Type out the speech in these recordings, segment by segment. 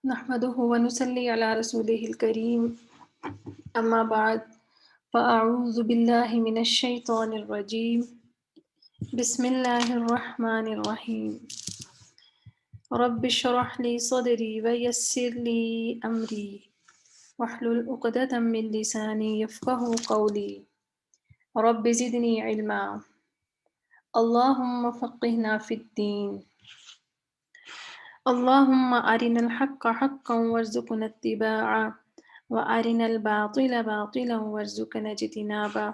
نحمده ونصلي على رسوله الكريم أما بعد فأعوذ بالله من الشيطان الرجيم بسم الله الرحمن الرحيم رب اشرح لي صدري ويسر لي أمري واحلل عقدة من لساني يفقه قولي رب زدني علما اللهم فقهنا في الدين اللهم أرنا الحق حقا وارزقنا اتباعه وأرنا الباطل باطلا وارزقنا اجتنابه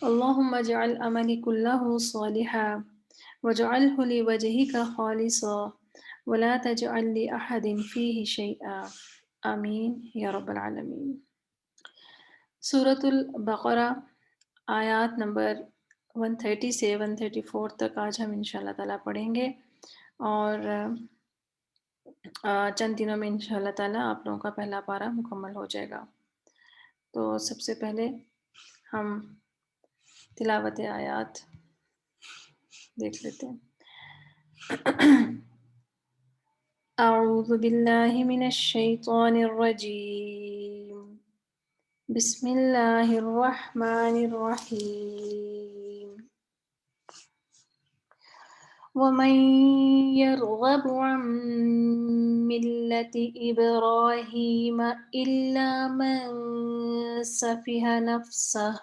اللهم اجعل عملي كله صالحا واجعله لوجهك خالصا ولا تجعل لأحد فيه شيئا آمین یا رب العالمین۔ سورۃ البقرہ آیات نمبر 130 سے 134 تک آج ہم انشاءاللہ تعالیٰ پڑھیں گے، اور چند دنوں میں انشاءاللہ تعالیٰ آپ لوگوں کا پہلا پارہ مکمل ہو جائے گا۔ تو سب سے پہلے ہم تلاوت آیات دیکھ لیتے ہیں۔ اعوذ باللہ من الشیطان الرجیم، بسم اللہ الرحمن الرحیم۔ ومن يرغب عن ملة إبراهيم إلا من سفه نفسه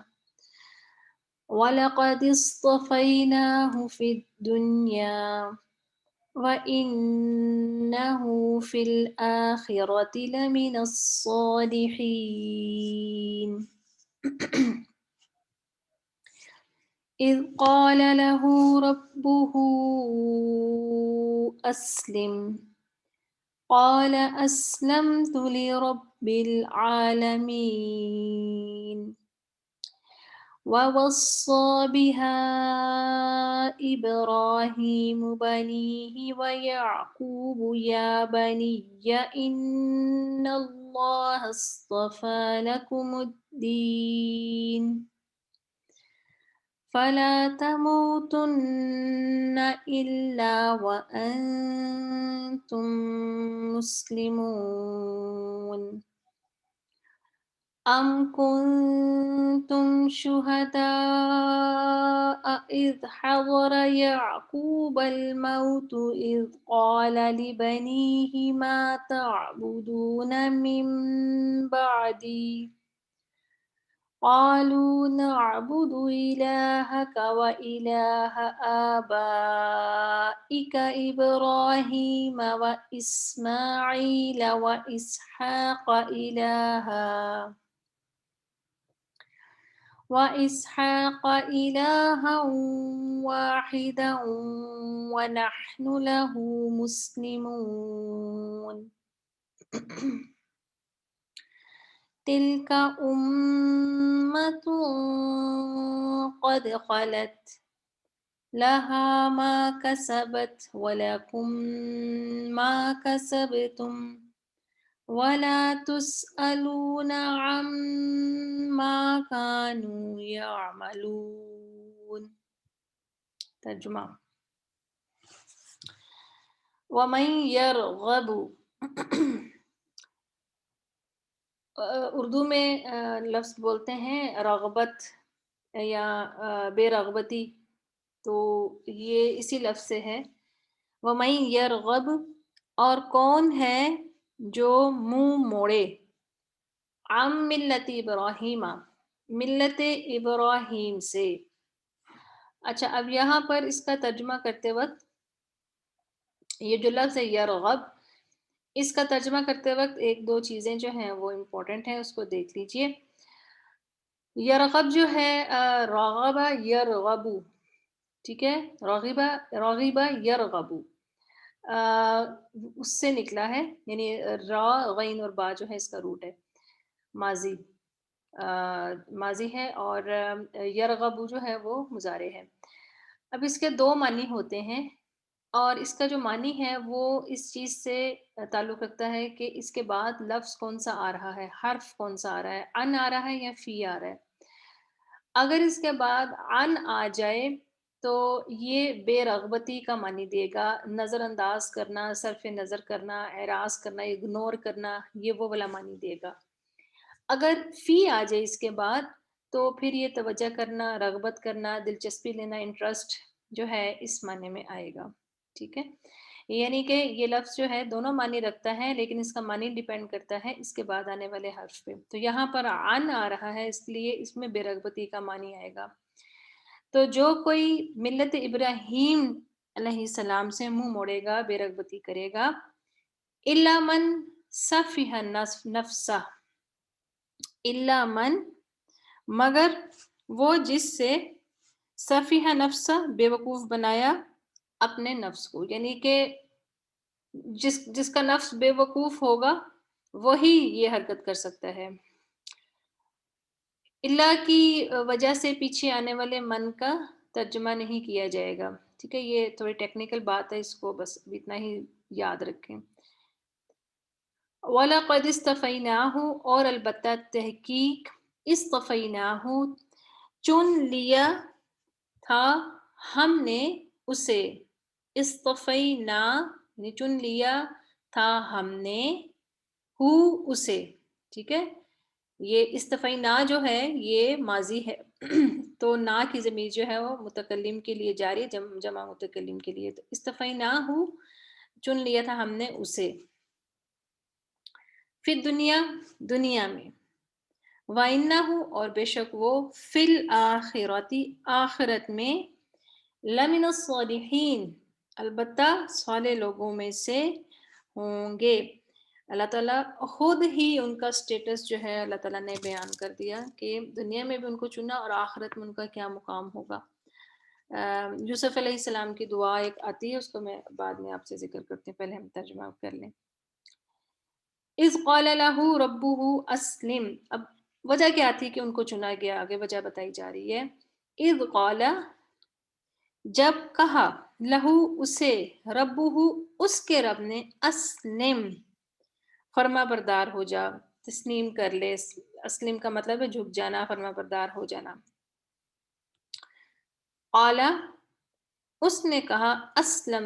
وَلَقَدِ اصْطَفَيْنَاهُ فِي الدُّنْيَا وَإِنَّهُ فِي الْآخِرَةِ لَمِنَ الصَّالِحِينَ إِذْ قَالَ لَهُ رَبُّهُ أَسْلِمْ قَالَ أَسْلَمْتُ لِرَبِّ الْعَالَمِينَ وَوَصَّى بِهَا إِبْرَاهِيمُ بَنِيهِ وَيَعْقُوبُ يَا بَنِيَّ إِنَّ اللَّهَ اصْطَفَى لَكُمُ الدِّينَ فَلَا تَمُوتُنَّ إِلَّا وَأَنْتُمْ مسلمون أَمْ كُنْتُمْ شُهَدَاءَ إِذْ حَضَرَ يَعْقُوبَ الْمَوْتُ إِذْ قَالَ لِبَنِيهِ مَا تَعْبُدُونَ مِنْ بَعْدِي قَالُوا نَعْبُدُ إِلَهَكَ وَإِلَهَ آبَائِكَ إِبْرَاهِيمَ وَإِسْمَاعِيلَ وَإِسْحَاقَ إِلَهًا وَاحِدًا وَنَحْنُ لَهُ مُسْلِمُونَ تِلْكَ أُمَّةٌ قَدْ خَلَتْ لَهَا مَا كَسَبَتْ وَلَكُمْ مَا كَسَبْتُمْ وَلَا تُسْأَلُونَ عَمَّا كَانُوا يَعْمَلُونَ۔ ترجمہ: وَمَن يَرْغَبُ، اردو میں لفظ بولتے ہیں رغبت یا بے رغبتی، تو یہ اسی لفظ سے ہے۔ وَمَن يَرْغَبُ، اور کون ہے جو منہ موڑے، عن ملت ابراہیم، ملت ابراہیم سے۔ اچھا، اب یہاں پر اس کا ترجمہ کرتے وقت یہ جو لفظ ہے یرغب، اس کا ترجمہ کرتے وقت ایک دو چیزیں جو ہیں وہ امپورٹنٹ ہیں، اس کو دیکھ لیجئے۔ یرغب جو ہے رغب یرغبو، ٹھیک ہے، رغب یرغبو، اس سے نکلا ہے، یعنی را غین اور با جو ہے اس کا روٹ ہے، ماضی ہے، اور یرغبو جو ہے وہ مضارع ہے۔ اب اس کے دو معنی ہوتے ہیں، اور اس کا جو معنی ہے وہ اس چیز سے تعلق رکھتا ہے کہ اس کے بعد لفظ کون سا آ رہا ہے، حرف کون سا آ رہا ہے، ان آ رہا ہے یا فی آ رہا ہے۔ اگر اس کے بعد ان آ جائے تو یہ بے رغبتی کا معنی دے گا، نظر انداز کرنا، صرف نظر کرنا، اعراض کرنا، اگنور کرنا، یہ وہ والا معنی دے گا۔ اگر فی آ جائے اس کے بعد تو پھر یہ توجہ کرنا، رغبت کرنا، دلچسپی لینا، انٹرسٹ جو ہے اس معنی میں آئے گا، ٹھیک ہے؟ یعنی کہ یہ لفظ جو ہے دونوں معنی رکھتا ہے، لیکن اس کا معنی ڈیپینڈ کرتا ہے اس کے بعد آنے والے حرف پہ۔ تو یہاں پر عن آ رہا ہے، اس لیے اس میں بے رغبتی کا معنی آئے گا۔ تو جو کوئی ملت ابراہیم علیہ السلام سے منہ موڑے گا، بے رغبتی کرے گا، الا من سفیہ نفسہ، الا من مگر وہ جس سے سفیہ نفسہ بے وقوف بنایا اپنے نفس کو، یعنی کہ جس کا نفس بے وقوف ہوگا وہی یہ حرکت کر سکتا ہے۔ اللہ کی وجہ سے پیچھے آنے والے من کا ترجمہ نہیں کیا جائے گا، ٹھیک ہے؟ یہ تھوڑی ٹیکنیکل بات ہے، اس کو بس اتنا ہی یاد رکھیں۔ وَلَقَدِ اسْتَفَيْنَاهُ اور البتہ تحقیق اصطفیناہ چن لیا تھا ہم نے اسے، اصطفینا یعنی چن لیا تھا ہم نے ہو اسے، ٹھیک ہے؟ یہ استفینا جو ہے یہ ماضی ہے تو نا کی ضمیر جو ہے وہ متکلم کے لیے جاری، جمع متکلم کے لیے، تو استفینا ہو چن لیا تھا ہم نے اسے، پھر دنیا میں، وَإِنَّهُ اور بے شک وہ فی الآخرتی آخرت میں، لمن الصالحین البتہ صالح لوگوں میں سے ہوں گے۔ اللہ تعالیٰ خود ہی ان کا سٹیٹس جو ہے اللہ تعالیٰ نے بیان کر دیا کہ دنیا میں بھی ان کو چنا اور آخرت میں ان کا کیا مقام ہوگا۔ یوسف علیہ السلام کی دعا ایک آتی ہے، اس کو میں بعد میں آپ سے ذکر کرتی ہوں، پہلے ہم ترجمہ کر لیں۔ اذ قال له ربه اسلم، اب وجہ کیا تھی کہ ان کو چنا گیا، آگے وجہ بتائی جا رہی ہے۔ اذ قال جب کہا، لہو اسے، ربہ اس کے رب نے، اسلم فرما بردار ہو جا، تسلیم کر لے، اسلم کا مطلب ہے جھک جانا، فرما بردار ہو جانا۔ قال اس نے کہا، اسلم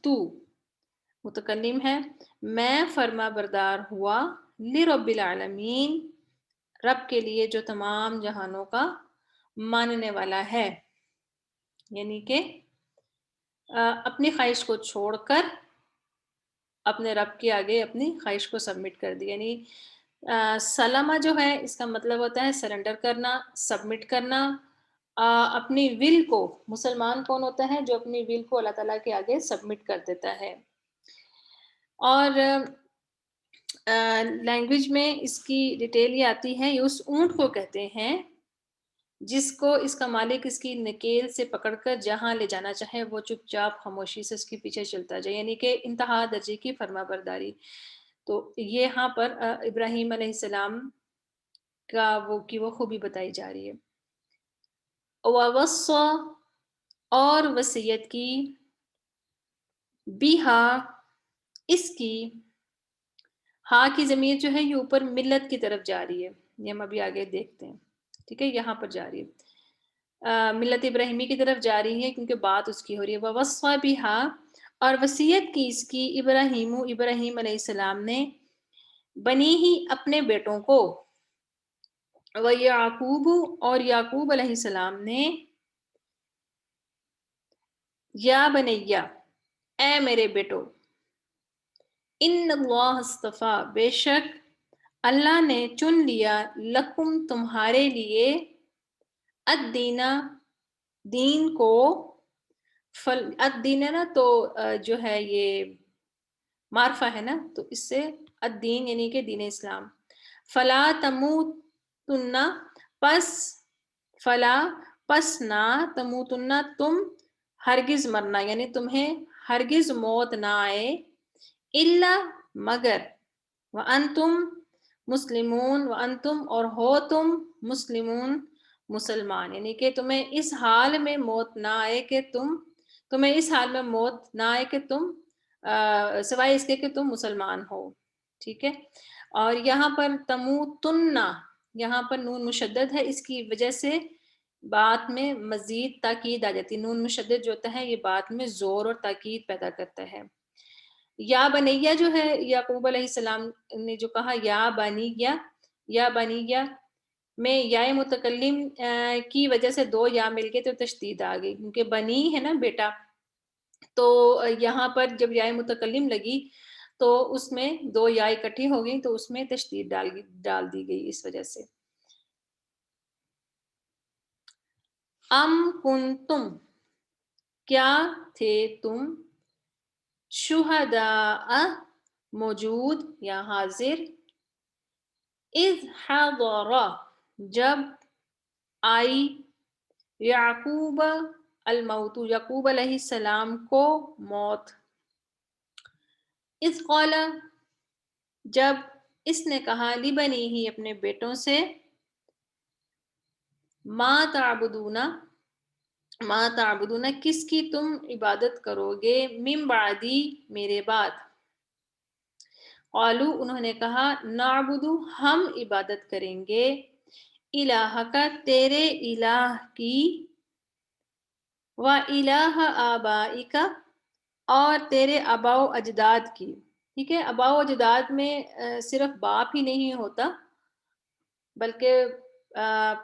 تو متکلم ہے، میں فرما بردار ہوا، لرب العالمین رب کے لیے جو تمام جہانوں کا ماننے والا ہے، یعنی کہ اپنی خواہش کو چھوڑ کر اپنے رب کے آگے اپنی خواہش کو سبمٹ کر دی، یعنی سلمہ جو ہے اس کا مطلب ہوتا ہے سرنڈر کرنا، سبمٹ کرنا اپنی ول کو۔ مسلمان کون ہوتا ہے؟ جو اپنی ول کو اللہ تعالیٰ کے آگے سبمٹ کر دیتا ہے۔ اور لینگویج میں اس کی ڈیٹیل یہ آتی ہے، یہ اس اونٹ کو کہتے ہیں جس کو اس کا مالک اس کی نکیل سے پکڑ کر جہاں لے جانا چاہے وہ چپ چاپ خاموشی سے اس کے پیچھے چلتا جائے، یعنی کہ انتہا درجے کی فرما برداری۔ تو یہاں پر ابراہیم علیہ السلام کا وہ خوبی بتائی جا رہی ہے۔ وَوَصَّى اور وصیت کی، بیہا اس کی، ہاں کی ضمیر جو ہے یہ اوپر ملت کی طرف جا رہی ہے، یہ ہم ابھی آگے دیکھتے ہیں، ٹھیک ہے؟ یہاں پر جا رہی ہے، ملت ابراہیمی کی طرف جا رہی ہے کیونکہ بات اس کی ہو رہی ہے۔ وَوَصَّى بِهَا اور وصیت کی اس کی، ابراہیم علیہ السلام نے، بنی ہی اپنے بیٹوں کو، وَيَعْقُوبُ اور یعقوب علیہ السلام نے، یا بنیا اے میرے بیٹو، ان اللہ اصطفیٰ بے شک اللہ نے چن لیا، لکم تمہارے لیے، الدینہ دین کو، الدین ہے نا تو جو ہے یہ معرفہ ہے نا، تو اس سے الدین یعنی کہ دین اسلام، فلا تموتن پس نہ تموتن تم ہرگز مرنا، یعنی تمہیں ہرگز موت نہ آئے، الا مگر، وانتم مسلمون وانتم اور ہو تم، مسلمون مسلمان، یعنی کہ تمہیں اس حال میں موت نہ آئے کہ تمہیں اس حال میں موت نہ آئے کہ تم سوائے اس کے کہ تم مسلمان ہو، ٹھیک ہے؟ اور یہاں پر تموتن، یہاں پر نون مشدد ہے، اس کی وجہ سے بات میں مزید تاکید آ جاتی ہے، نون مشدد جو ہوتا ہے یہ بات میں زور اور تاکید پیدا کرتا ہے۔ یا بنیہ جو ہے یعقوب علیہ السلام نے جو کہا یا بنیہ میں یا متکلم کی وجہ سے دو یا مل کے تو تشدید آ گئی، کیونکہ بنی ہے نا بیٹا، تو یہاں پر جب یا متکلم لگی تو اس میں دو یا اکٹھی ہو گئی تو اس میں تشدید ڈال دی گئی اس وجہ سے۔ ام کنتم کیا تھے تم، شہداء موجود یا حاضر، اذ حضر جب آئی، یعقوب الموت یعقوب علیہ السلام کو موت، اذ قال جب اس نے کہا لبنی ہی اپنے بیٹوں سے، ما تعبدون کس کی تم عبادت کرو گے، من بعدی میرے بعد، قالو انہوں نے کہا نعبد ہم عبادت کریں گے، الہ کا تیرے الہ کی، و الہ آبائک اور تیرے آبا و اجداد کی۔ ٹھیک ہے، آبا و اجداد میں صرف باپ ہی نہیں ہوتا بلکہ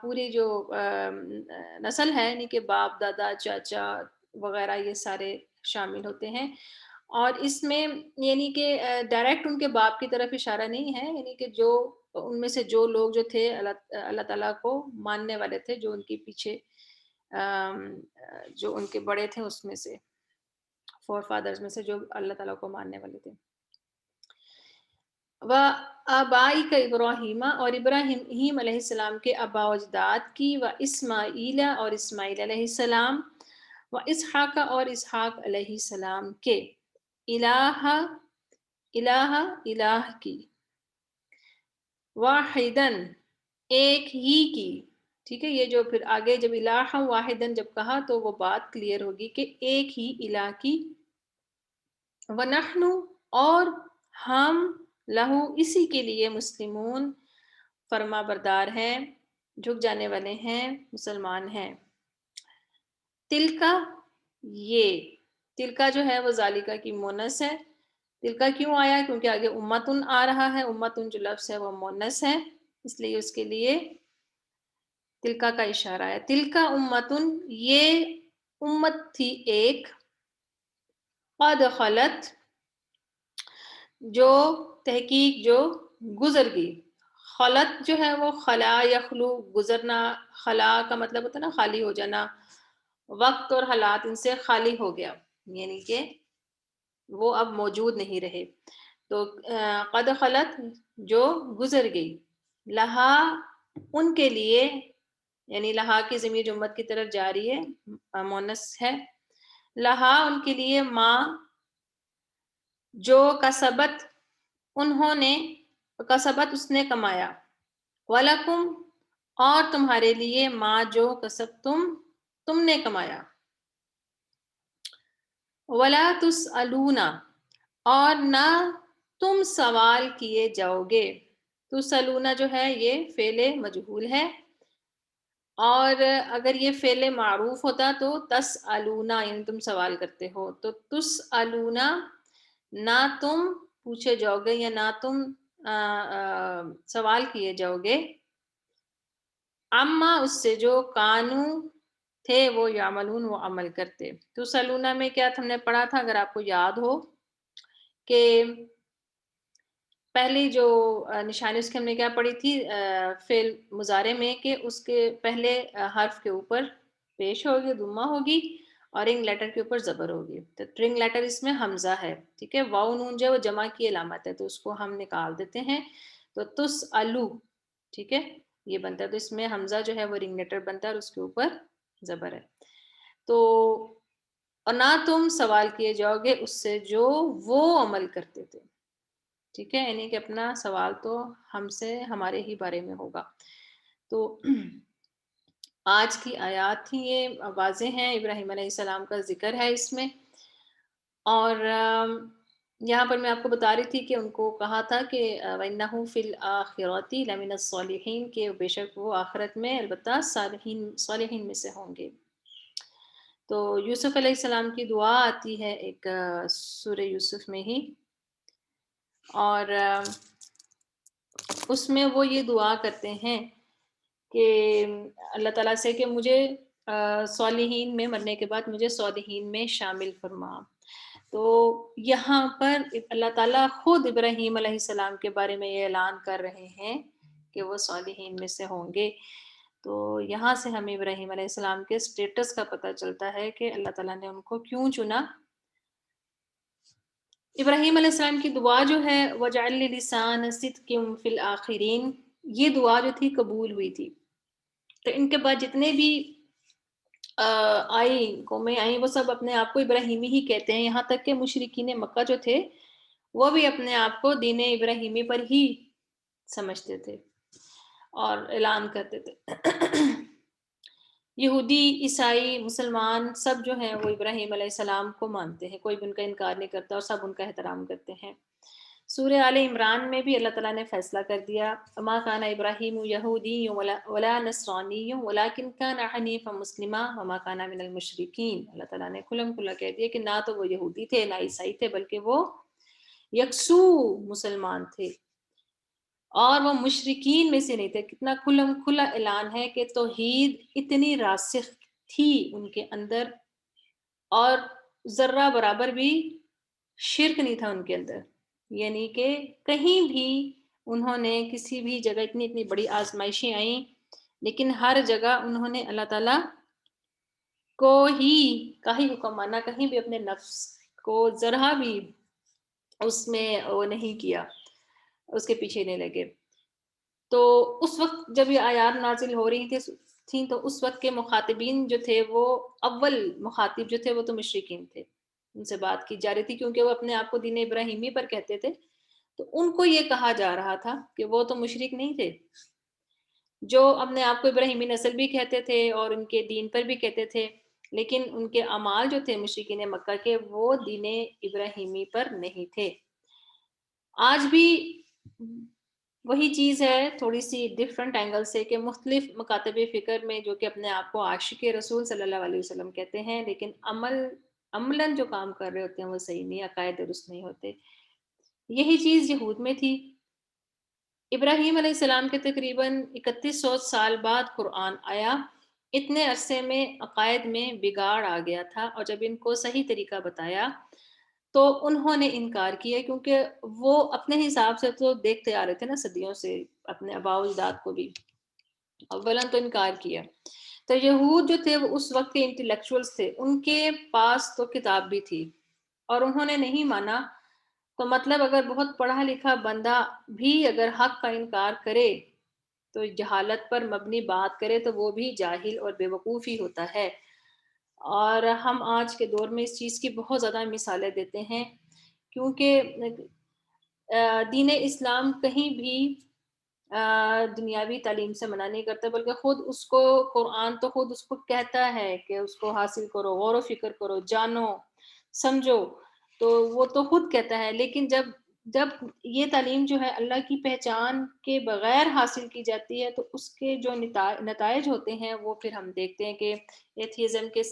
پوری جو نسل ہے یعنی کہ باپ دادا چاچا وغیرہ یہ سارے شامل ہوتے ہیں، اور اس میں یعنی کہ ڈائریکٹ ان کے باپ کی طرف اشارہ نہیں ہے، یعنی کہ جو ان میں سے جو لوگ جو تھے اللہ تعالیٰ کو ماننے والے تھے، جو ان کے پیچھے جو ان کے بڑے تھے اس میں سے، فور فادرز میں سے جو اللہ تعالیٰ کو ماننے والے تھے، و آبائی کا ابراہیم اور ابراہیم علیہ السلام کے آبا و اجداد کی، و اسماعیل اور اسماعیل علیہ السلام، و اسحاق اور اسحاق علیہ السلام کے، الہ الہ کی، واحدن ایک ہی کی۔ ٹھیک ہے، یہ جو پھر آگے جب الہ واحدن جب کہا تو وہ بات کلیئر ہوگی کہ ایک ہی الہ کی، وَنَحْنُ اور ہم لہو اسی کے لیے مسلمون فرما بردار ہیں، جھک جانے والے ہیں، مسلمان ہیں۔ تلکا یہ، تلکا جو ہے وہ ذالکا کی مونس ہے۔ تلکا کیوں آیا؟ کیونکہ آگے امتن آ رہا ہے، امتن جو لفظ ہے وہ مونس ہے، اس لیے اس کے لیے تلکا کا اشارہ ہے۔ تلکا امتن یہ امت تھی ایک، قد خلت جو تحقیق جو گزر گئی، خلط جو ہے وہ خلا یخلو گزرنا، خلا کا مطلب ہوتا ہے نا خالی ہو جانا، وقت اور حالات ان سے خالی ہو گیا، یعنی کہ وہ اب موجود نہیں رہے، تو قد خلط جو گزر گئی، لہا ان کے لیے، یعنی لہا کی ضمیر جمت کی طرف جاری ہے، مونس ہے، لہا ان کے لیے ماں جو کسبت انہوں نے، کسبت اس نے کمایا، وَلَكُمْ اور تمہارے لیے ماں جو کسب تم نے کمایا، وَلَا تُسْأَلُونَ اور نہ تم سوال کیے جاؤ گے۔ تُسْأَلُونَ جو ہے یہ فعل مجہول ہے، اور اگر یہ فعل معروف ہوتا تو تسألون یعنی تم سوال کرتے ہو، تو تسألون نہ تم پوچھے جاؤ گے یا نہ تم سوال کیے جاؤ گے، اما اس سے جو کانو تھے وہ یعملون وہ عمل کرتے۔ تسألون میں کیا ہم نے پڑھا تھا اگر آپ کو یاد ہو کہ پہلی جو نشانی اس کی ہم نے کیا پڑھی تھی فعل مضارع میں، کہ اس کے پہلے حرف کے اوپر پیش ہوگی، ضمہ ہوگی، اور رنگ لیٹر کے اوپر زبر ہوگی، تو رنگ لیٹر اس میں حمزہ ہے، ٹھیک ہے، واو نون جو ہے وہ جمع کی علامت ہے تو اس کو ہم نکال دیتے ہیں، تو تسألو، ٹھیک ہے، یہ بنتا ہے، تو اس میں حمزہ جو ہے وہ رنگ لیٹر بنتا ہے اور اس کے اوپر زبر ہے، تو اور نہ تم سوال کیے جاؤ گے اس سے جو وہ عمل کرتے تھے، ٹھیک ہے، یعنی کہ اپنا سوال تو ہم سے ہمارے ہی بارے میں ہوگا۔ تو آج کی آیات تھی یہ واضح ہیں، ابراہیم علیہ السلام کا ذکر ہے اس میں، اور یہاں پر میں آپ کو بتا رہی تھی کہ ان کو کہا تھا کہ وَإِنَّهُ فِي الْآخِرَةِ لَمِنَ الصَّالِحِينَ، کہ بے شک وہ آخرت میں البتہ صالحین میں سے ہوں گے۔ تو یوسف علیہ السلام کی دعا آتی ہے ایک سورہ یوسف میں ہی، اور اس میں وہ یہ دعا کرتے ہیں کہ اللہ تعالیٰ سے کہ مجھے صالحین میں مرنے کے بعد مجھے صالحین میں شامل فرما۔ تو یہاں پر اللہ تعالیٰ خود ابراہیم علیہ السلام کے بارے میں یہ اعلان کر رہے ہیں کہ وہ صالحین میں سے ہوں گے۔ تو یہاں سے ہمیں ابراہیم علیہ السلام کے سٹیٹس کا پتہ چلتا ہے کہ اللہ تعالیٰ نے ان کو کیوں چنا۔ ابراہیم علیہ السلام کی دعا جو ہے وَجَعَلْ لِي لِسَانَ صِدْقٍ فِي الْآخِرِينَ، یہ دعا جو تھی قبول ہوئی تھی۔ تو ان کے بعد جتنے بھی قومیں آئیں وہ سب اپنے آپ کو ابراہیمی ہی کہتے ہیں، یہاں تک کہ مشرکین مکہ جو تھے وہ بھی اپنے آپ کو دین ابراہیمی پر ہی سمجھتے تھے اور اعلان کرتے تھے۔ یہودی، عیسائی، مسلمان سب جو ہیں وہ ابراہیم علیہ السلام کو مانتے ہیں، کوئی بھی ان کا انکار نہیں کرتا اور سب ان کا احترام کرتے ہیں۔ سورہ آل عمران میں بھی اللہ تعالیٰ نے فیصلہ کر دیا، وَمَا كَانَ إِبْرَاهِيمُ يَهُودِيًّا وَلَا نَصْرَانِيًّا وَلَٰكِن كَانَ حَنِيفًا مُسْلِمًا وَمَا كَانَ مِنَ الْمُشْرِكِينَ۔ اللہ تعالیٰ نے کھلم کھلا کہہ دیا کہ نہ تو وہ یہودی تھے نہ عیسائی تھے، بلکہ وہ یکسو مسلمان تھے اور وہ مشرکین میں سے نہیں تھے۔ کتنا کھلم کھلا اعلان ہے کہ توحید اتنی راسخ تھی ان کے اندر، اور ذرہ برابر بھی شرک نہیں تھا ان کے اندر، یعنی کہ کہیں بھی انہوں نے کسی بھی جگہ اتنی بڑی آزمائشیں آئیں لیکن ہر جگہ انہوں نے اللہ تعالیٰ کو ہی کا ہی حکم مانا، کہیں بھی اپنے نفس کو ذرہ بھی اس میں وہ نہیں کیا، اس کے پیچھے نہیں لگے۔ تو اس وقت جب یہ آیات نازل ہو رہی تھیں تو اس وقت کے مخاطبین جو تھے وہ اول مخاطب جو تھے وہ تو مشرکین تھے، ان سے بات کی جا رہی تھی کیونکہ وہ اپنے آپ کو دین ابراہیمی پر کہتے تھے، تو ان کو یہ کہا جا رہا تھا کہ وہ تو مشرک نہیں تھے، جو اپنے آپ کو ابراہیمی نسل بھی کہتے تھے اور ان کے دین پر بھی کہتے تھے، لیکن ان کے اعمال جو تھے مشرکین مکہ کے وہ دین ابراہیمی پر نہیں تھے۔ آج بھی وہی چیز ہے، تھوڑی سی ڈیفرنٹ اینگل سے، کہ مختلف مکاتب فکر میں جو کہ اپنے آپ کو عاشق رسول صلی اللہ علیہ وسلم کہتے ہیں، لیکن عملاً جو کام کر رہے ہوتے ہیں وہ صحیح نہیں، عقائد درست نہیں ہوتے۔ یہی چیز یہود میں تھی۔ ابراہیم علیہ السلام کے تقریباً 3100 سال بعد قرآن آیا، اتنے عرصے میں عقائد میں بگاڑ آ گیا تھا، اور جب ان کو صحیح طریقہ بتایا تو انہوں نے انکار کیا، کیونکہ وہ اپنے حساب سے تو دیکھتے آ رہے تھے نا صدیوں سے اپنے آباء و اجداد کو بھی، اولاً تو انکار کیا۔ تو یہود جو تھے وہ اس وقت کے انٹلیکچوئلز تھے، ان کے پاس تو کتاب بھی تھی اور انہوں نے نہیں مانا، تو مطلب اگر بہت پڑھا لکھا بندہ بھی اگر حق کا انکار کرے تو جہالت پر مبنی بات کرے تو وہ بھی جاہل اور بے وقوف ہی ہوتا ہے۔ اور ہم آج کے دور میں اس چیز کی بہت زیادہ مثالیں دیتے ہیں، کیونکہ دین اسلام کہیں بھی دنیاوی تعلیم سے منع نہیں کرتا، بلکہ خود اس کو قرآن تو خود اس کو کہتا ہے کہ اس کو حاصل کرو، غور و فکر کرو، جانو، سمجھو، تو وہ تو خود کہتا ہے، لیکن جب یہ تعلیم جو ہے اللہ کی پہچان کے بغیر حاصل کی جاتی ہے تو اس کے جو نتائج ہوتے ہیں وہ پھر ہم دیکھتے ہیں کہ ایتھیزم کے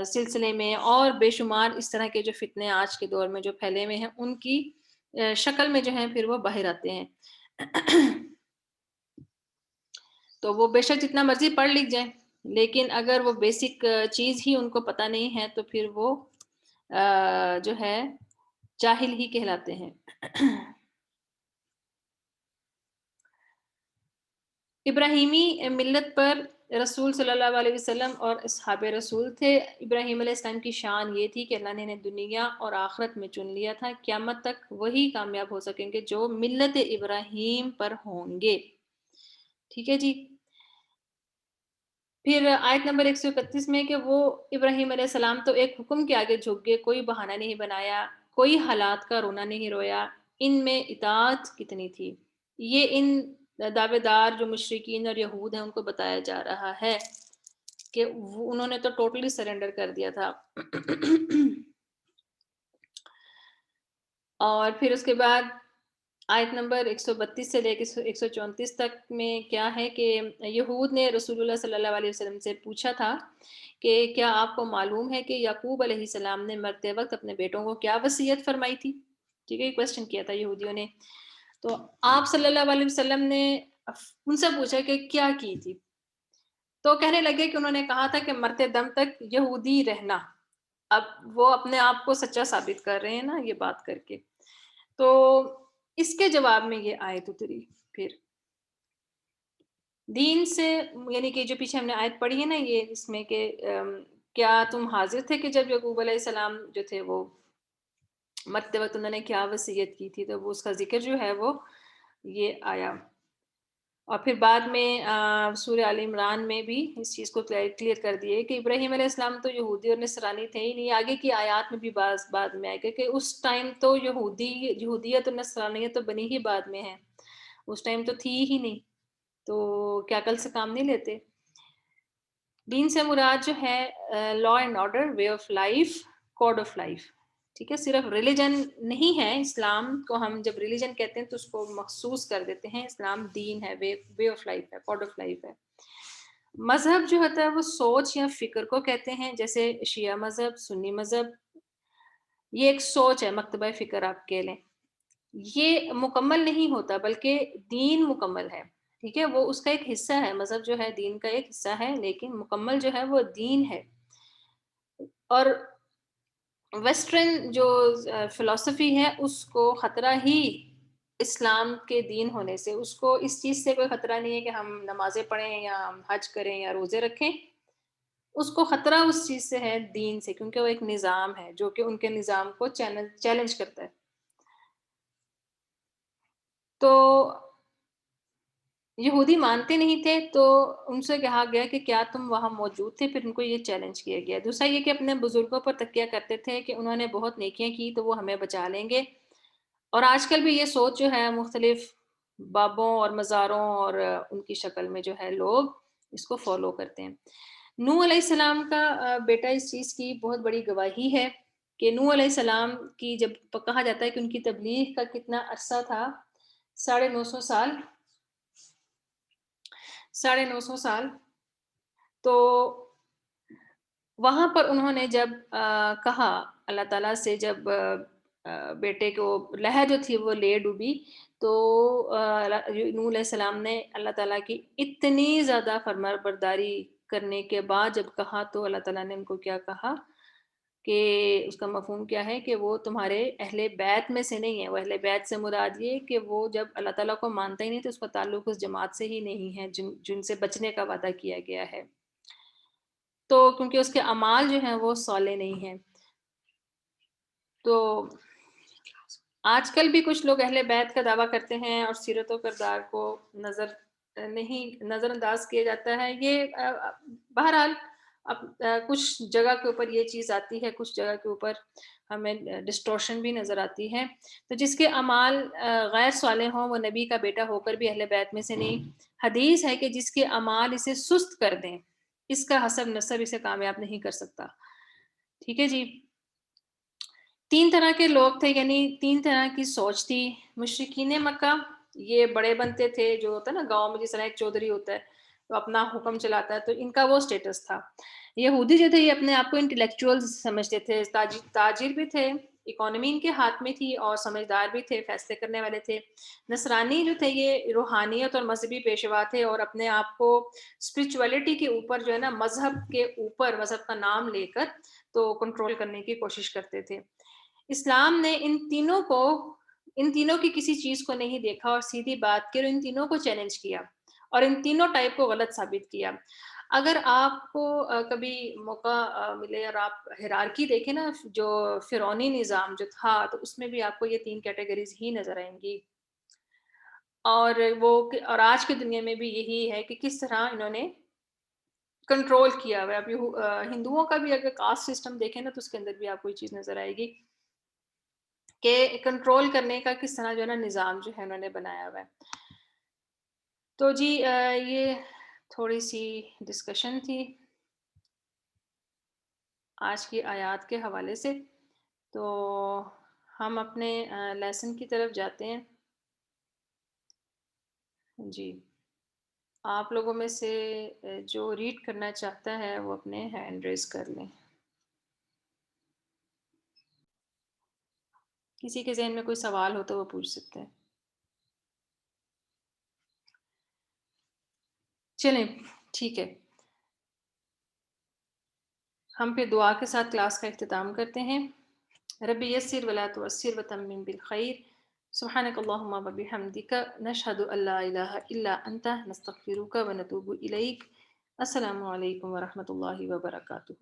سلسلے میں اور بے شمار اس طرح کے جو فتنے آج کے دور میں جو پھیلے ہوئے ہیں ان کی شکل میں جو ہیں پھر وہ باہر آتے ہیں۔ تو وہ بے شک جتنا مرضی پڑھ لکھ جائیں، لیکن اگر وہ بیسک چیز ہی ان کو پتہ نہیں ہے تو پھر وہ جو ہے جاہل ہی کہلاتے ہیں۔ ابراہیمی ملت پر رسول صلی اللہ علیہ وسلم اور اصحاب رسول تھے۔ ابراہیم علیہ السلام کی شان یہ تھی کہ اللہ نے انہیں دنیا اور آخرت میں چن لیا تھا، قیامت تک وہی کامیاب ہو سکیں گے جو ملت ابراہیم پر ہوں گے۔ ٹھیک ہے جی۔ پھر آیت نمبر 131 میں کہ وہ ابراہیم علیہ السلام تو ایک حکم کے آگے جھک گئے، کوئی بہانہ نہیں بنایا، کوئی حالات کا رونا نہیں رویا، ان میں اطاعت کتنی تھی۔ یہ ان دعوے دار جو مشرکین اور یہود ہیں ان کو بتایا جا رہا ہے کہ انہوں نے تو ٹوٹلی سرنڈر کر دیا تھا۔ اور پھر اس کے بعد آیت نمبر 132 سے لے کے 134 تک میں کیا ہے کہ یہود نے رسول اللہ صلی اللہ علیہ وسلم سے پوچھا تھا کہ کیا آپ کو معلوم ہے کہ یعقوب علیہ السلام نے مرتے وقت اپنے بیٹوں کو کیا وصیت فرمائی تھی؟ ٹھیک ہے، یہ کوشچن کیا تھا یہودیوں نے. تو آپ صلی اللہ علیہ وسلم نے ان سے پوچھا کہ کیا کی تھی، تو کہنے لگے کہ انہوں نے کہا تھا کہ مرتے دم تک یہودی رہنا. اب وہ اپنے آپ کو سچا ثابت کر رہے ہیں نا یہ بات کر کے. تو اس کے جواب میں یہ آیت اتری. پھر دین سے، یعنی کہ جو پیچھے ہم نے آیت پڑھی ہے نا، یہ اس میں کہ کیا تم حاضر تھے کہ جب یعقوب علیہ السلام جو تھے وہ مرتے وقت انہوں نے کیا وصیت کی تھی، تو وہ اس کا ذکر جو ہے وہ یہ آیا. اور پھر بعد میں سورہ آل عمران میں بھی اس چیز کو کلیئر کر دیے کہ ابراہیم علیہ السلام تو یہودی اور نصرانی تھے ہی نہیں. آگے کی آیات میں بھی بعد میں آئے گا کہ اس ٹائم تو یہودیت اور نصرانیت تو بنی ہی بعد میں ہے، اس ٹائم تو تھی ہی نہیں. تو کیا کل سے کام نہیں لیتے؟ دین سے مراد جو ہے law and order, way of life, code of life. ٹھیک ہے، صرف ریلیجن نہیں ہے. اسلام کو ہم جب ریلیجن کہتے ہیں تو اس کو مخصوص کر دیتے ہیں. اسلام دین ہے، وے آف لائف ہے، کوڈ آف لائف ہے. مذہب جو ہوتا ہے وہ سوچ یا فکر کو کہتے ہیں، جیسے شیعہ مذہب، سنی مذہب. یہ ایک سوچ ہے، مکتبہ فکر آپ کہہ لیں. یہ مکمل نہیں ہوتا بلکہ دین مکمل ہے. ٹھیک ہے، وہ اس کا ایک حصہ ہے. مذہب جو ہے دین کا ایک حصہ ہے، لیکن مکمل جو ہے وہ دین ہے. اور ویسٹرن جو فلسفی ہے اس کو خطرہ ہی اسلام کے دین ہونے سے، اس کو اس چیز سے کوئی خطرہ نہیں ہے کہ ہم نمازیں پڑھیں یا ہم حج کریں یا روزے رکھیں. اس کو خطرہ اس چیز سے ہے دین سے، کیونکہ وہ ایک نظام ہے جو کہ ان کے نظام کو چیلنج کرتا ہے. تو یہودی مانتے نہیں تھے، تو ان سے کہا گیا کہ کیا تم وہاں موجود تھے؟ پھر ان کو یہ چیلنج کیا گیا. دوسرا یہ کہ اپنے بزرگوں پر تکیہ کرتے تھے کہ انہوں نے بہت نیکیاں کی تو وہ ہمیں بچا لیں گے. اور آج کل بھی یہ سوچ جو ہے مختلف بابوں اور مزاروں اور ان کی شکل میں جو ہے لوگ اس کو فالو کرتے ہیں. نوح علیہ السلام کا بیٹا اس چیز کی بہت بڑی گواہی ہے کہ نوح علیہ السلام کی جب کہا جاتا ہے کہ ان کی تبلیغ کا کتنا عرصہ تھا، 950 سال. 950 سال. تو وہاں پر انہوں نے جب کہا اللہ تعالیٰ سے، جب بیٹے کو لہر جو تھی وہ لے ڈوبی، تو نوح علیہ السلام نے اللہ تعالیٰ کی اتنی زیادہ فرما برداری کرنے کے بعد جب کہا، تو اللہ تعالیٰ نے ان کو کیا کہا کہ اس کا مفہوم کیا ہے کہ وہ تمہارے اہل بیت میں سے نہیں ہے. وہ اہل بیت سے مراد یہ کہ وہ جب اللہ تعالیٰ کو مانتا ہی نہیں تو اس کا تعلق اس جماعت سے ہی نہیں ہے جن سے بچنے کا وعدہ کیا گیا ہے. تو کیونکہ اس کے اعمال جو ہیں وہ صالح نہیں ہیں. تو آج کل بھی کچھ لوگ اہل بیت کا دعویٰ کرتے ہیں اور سیرت و کردار کو نظر انداز کیا جاتا ہے. یہ بہرحال کچھ جگہ کے اوپر یہ چیز آتی ہے، کچھ جگہ کے اوپر ہمیں ڈسٹورشن بھی نظر آتی ہے. تو جس کے اعمال غیر صالح ہوں وہ نبی کا بیٹا ہو کر بھی اہل بیت میں سے نہیں. حدیث ہے کہ جس کے اعمال اسے سست کر دیں، اس کا حسب نسب اسے کامیاب نہیں کر سکتا. ٹھیک ہے جی. 3 طرح کے لوگ تھے، یعنی 3 طرح کی سوچ تھی. مشرکین مکہ یہ بڑے بنتے تھے، جو ہوتا ہے نا گاؤں میں جس طرح ایک چودھری ہوتا ہے تو اپنا حکم چلاتا ہے، تو ان کا وہ سٹیٹس تھا. یہودی جو تھے یہ اپنے آپ کو انٹلیکچوئل سمجھتے تھے، تاجر بھی تھے، اکانومی ان کے ہاتھ میں تھی اور سمجھدار بھی تھے، فیصلے کرنے والے تھے. نصرانی جو تھے یہ روحانیت اور مذہبی پیشوا تھے اور اپنے آپ کو اسپرچولیٹی کے اوپر جو ہے نا، مذہب کے اوپر مذہب کا نام لے کر تو کنٹرول کرنے کی کوشش کرتے تھے. اسلام نے ان تینوں کی کسی چیز کو نہیں دیکھا اور سیدھی بات کی اور ان تینوں کو چیلنج کیا اور ان تینوں ٹائپ کو غلط ثابت کیا. اگر آپ کو کبھی موقع ملے اور آپ ہیرارکی دیکھیں نا، جو فرعونی نظام جو تھا، تو اس میں بھی آپ کو یہ 3 کیٹیگریز ہی نظر آئیں گی. اور آج کی دنیا میں بھی یہی ہے کہ کس طرح انہوں نے کنٹرول کیا ہوا ہے. ابھی ہندوؤں کا بھی اگر کاسٹ سسٹم دیکھیں نا تو اس کے اندر بھی آپ کو یہ چیز نظر آئے گی کہ کنٹرول کرنے کا کس طرح جو ہے نا نظام جو ہے انہوں نے بنایا ہوا ہے. تو جی یہ تھوڑی سی ڈسکشن تھی آج کی آیات کے حوالے سے. تو ہم اپنے لیسن کی طرف جاتے ہیں. جی، آپ لوگوں میں سے جو ریڈ کرنا چاہتا ہے وہ اپنے ہینڈ ریز کر لیں. کسی کے ذہن میں کوئی سوال ہو تو وہ پوچھ سکتے ہیں. چلیں ٹھیک ہے، ہم پھر دعا کے ساتھ کلاس کا اختتام کرتے ہیں. رب یسر ولا تعسر وتمم بالخیر. سبحانك اللهم وبحمدك نشهد أن لا إله إلا أنت نستغفرك ونتوب إليك. السلام علیکم ورحمۃ اللہ وبرکاتہ.